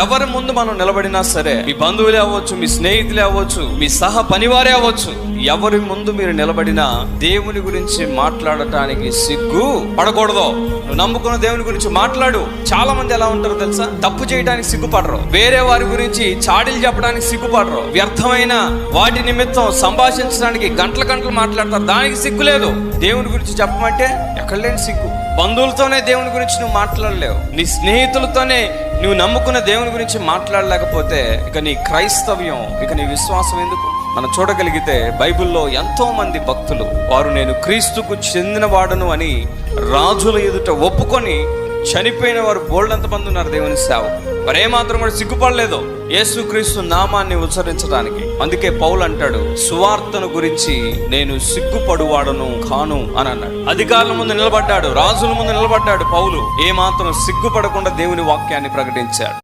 ఎవరి ముందు మనం నిలబడినా సరే, మీ బంధువులే అవ్వచ్చు, మీ స్నేహితులే అవ్వచ్చు, మీ సహ పనివారే అవ్వచ్చు, ఎవరి ముందు మీరు నిలబడినా దేవుని గురించి మాట్లాడటానికి సిగ్గు పడకూడదు. నువ్వు నమ్ముకున్న దేవుని గురించి మాట్లాడు. చాలా మంది ఎలా ఉంటారో తెలుసా? తప్పు చేయడానికి సిగ్గుపడరు, వేరే వారి గురించి చాడీలు చెప్పడానికి సిగ్గుపడరు, వ్యర్థమైన వాటి నిమిత్తం సంభాషించడానికి గంటలు మాట్లాడతారు, దానికి సిగ్గు లేదు. దేవుని గురించి చెప్పమంటే ఎక్కడ లేని సిగ్గు. బంధువులతోనే దేవుని గురించి నువ్వు మాట్లాడలేవు, నీ స్నేహితులతోనే నువ్వు నమ్ముకున్న దేవుని గురించి మాట్లాడలేకపోతే ఇక నీ క్రైస్తవ్యం, ఇక నీ విశ్వాసం ఎందుకు? మనం చూడగలిగితే బైబిల్లో ఎంతో మంది భక్తులు వారు నేను క్రీస్తుకు చెందిన వాడను అని రాజుల ఎదుట ఒప్పుకొని చనిపోయిన వారు బోల్డంత మంది ఉన్నారు దేవుని సేవకు. మరి ఏమాత్రం కూడా సిగ్గుపడలేదు యేసుక్రీస్తు నామాన్ని ఉచ్చరించడానికి. అందుకే పౌలు అంటాడు, సువార్తను గురించి నేను సిగ్గుపడువాడను కాను అని అన్నాడు. అధికారుల ముందు నిలబడ్డాడు, రాజుల ముందు నిలబడ్డాడు. పౌలు ఏమాత్రం సిగ్గుపడకుండా దేవుని వాక్యాన్ని ప్రకటించాడు.